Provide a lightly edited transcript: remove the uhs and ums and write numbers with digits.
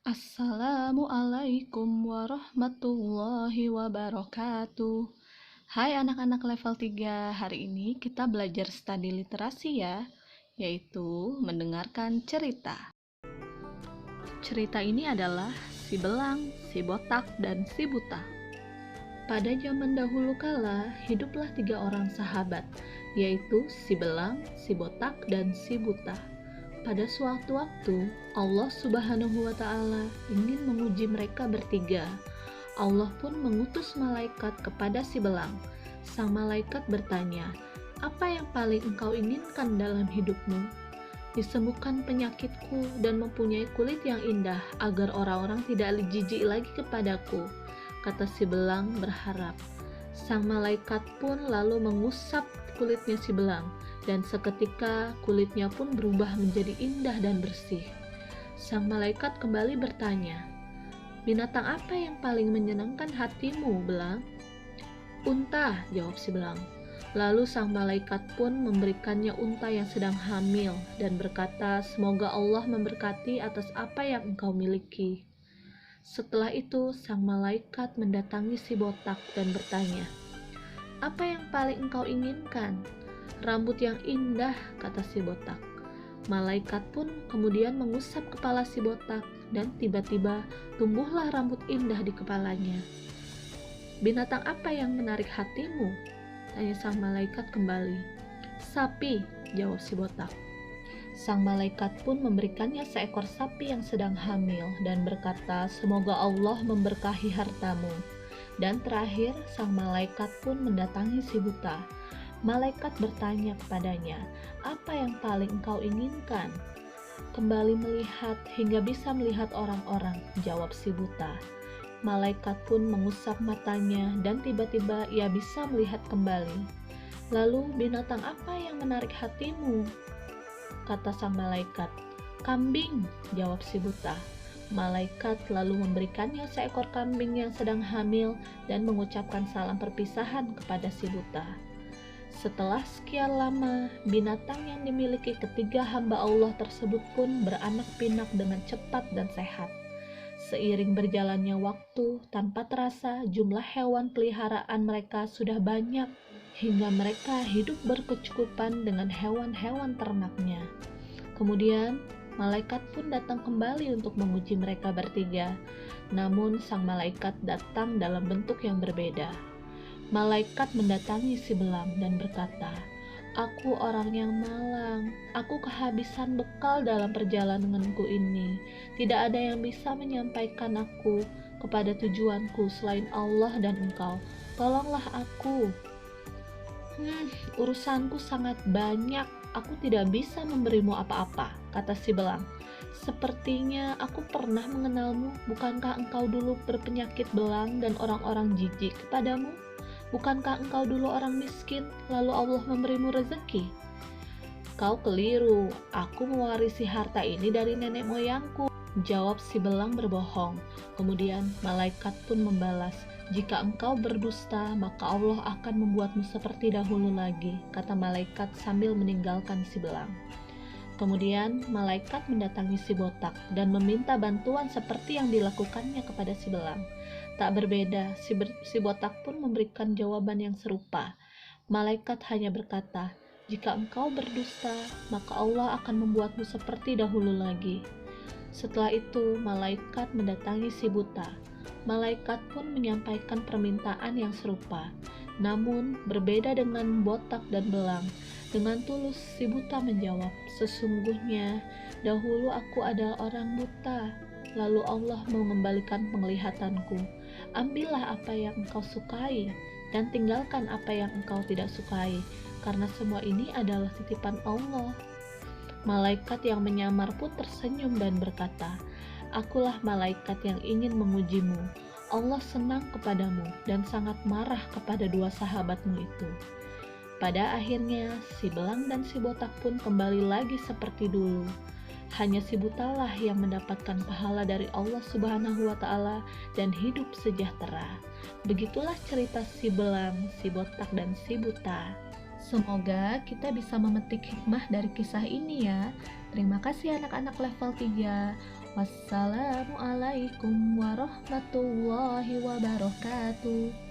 Assalamualaikum warahmatullahi wabarakatuh. Hai anak-anak level 3, hari ini kita belajar studi literasi ya, yaitu mendengarkan cerita. Cerita ini adalah si belang, si botak, dan si buta. Pada zaman dahulu kala, hiduplah 3 orang sahabat, yaitu si belang, si botak, dan si buta. Pada suatu waktu, Allah Subhanahu wa Ta'ala ingin menguji mereka bertiga. Allah pun mengutus malaikat kepada si belang. Sang malaikat bertanya, "Apa yang paling engkau inginkan dalam hidupmu?" "Disembuhkan penyakitku dan mempunyai kulit yang indah, agar orang-orang tidak jijik lagi kepadaku," kata si belang berharap. Sang malaikat pun lalu mengusap kulitnya si belang, dan seketika kulitnya pun berubah menjadi indah dan bersih. Sang malaikat kembali bertanya, "Binatang apa yang paling menyenangkan hatimu, belang?" "Unta," jawab si belang. Lalu sang malaikat pun memberikannya unta yang sedang hamil dan berkata, "Semoga Allah memberkati atas apa yang engkau miliki." Setelah itu, sang malaikat mendatangi si botak dan bertanya, "Apa yang paling engkau inginkan?" "Rambut yang indah," kata si botak. Malaikat pun kemudian mengusap kepala si botak dan tiba-tiba tumbuhlah rambut indah di kepalanya. "Binatang apa yang menarik hatimu?" tanya sang malaikat kembali. "Sapi," jawab si botak. Sang malaikat pun memberikannya seekor sapi yang sedang hamil dan berkata, "Semoga Allah memberkahi hartamu." Dan terakhir, sang malaikat pun mendatangi si buta. Malaikat bertanya kepadanya, "Apa yang paling engkau inginkan?" "Kembali melihat hingga bisa melihat orang-orang," jawab si buta. Malaikat pun mengusap matanya dan tiba-tiba ia bisa melihat kembali. "Lalu binatang apa yang menarik hatimu?" kata sang malaikat. "Kambing," jawab si buta. Malaikat lalu memberikannya seekor kambing yang sedang hamil dan mengucapkan salam perpisahan kepada si buta. Setelah sekian lama, binatang yang dimiliki ketiga hamba Allah tersebut pun beranak pinak dengan cepat dan sehat. Seiring berjalannya waktu, tanpa terasa jumlah hewan peliharaan mereka sudah banyak, hingga mereka hidup berkecukupan dengan hewan-hewan ternaknya. Kemudian, malaikat pun datang kembali untuk menguji mereka bertiga. Namun, sang malaikat datang dalam bentuk yang berbeda. Malaikat mendatangi si belang dan berkata, "Aku orang yang malang. Aku kehabisan bekal dalam perjalananku ini. Tidak ada yang bisa menyampaikan aku kepada tujuanku selain Allah dan engkau. Tolonglah aku." Urusanku sangat banyak. Aku tidak bisa memberimu apa-apa," kata si belang. "Sepertinya aku pernah mengenalmu. Bukankah engkau dulu berpenyakit belang dan orang-orang jijik kepadamu? Bukankah engkau dulu orang miskin, lalu Allah memberimu rezeki?" "Kau keliru. Aku mewarisi harta ini dari nenek moyangku," jawab si belang berbohong. Kemudian malaikat pun membalas, "Jika engkau berdusta, maka Allah akan membuatmu seperti dahulu lagi," kata malaikat sambil meninggalkan si belang. Kemudian malaikat mendatangi si botak dan meminta bantuan seperti yang dilakukannya kepada si belang. Tak berbeda, si botak pun memberikan jawaban yang serupa. Malaikat hanya berkata, "Jika engkau berdusta, maka Allah akan membuatmu seperti dahulu lagi." Setelah itu, malaikat mendatangi si buta. Malaikat pun menyampaikan permintaan yang serupa. Namun, berbeda dengan botak dan belang. Dengan tulus, si buta menjawab, "Sesungguhnya, dahulu aku adalah orang buta. Lalu Allah mengembalikan penglihatanku. Ambillah apa yang engkau sukai, dan tinggalkan apa yang engkau tidak sukai, karena semua ini adalah titipan Allah." Malaikat yang menyamar pun tersenyum dan berkata, "Akulah malaikat yang ingin mengujimu. Allah senang kepadamu dan sangat marah kepada dua sahabatmu itu." Pada akhirnya, si belang dan si botak pun kembali lagi seperti dulu. Hanya si butalah yang mendapatkan pahala dari Allah Subhanahu wa Ta'ala dan hidup sejahtera. Begitulah cerita si belang, si botak, dan si buta. Semoga kita bisa memetik hikmah dari kisah ini ya. Terima kasih anak-anak level 3. Wassalamualaikum warahmatullahi wabarakatuh.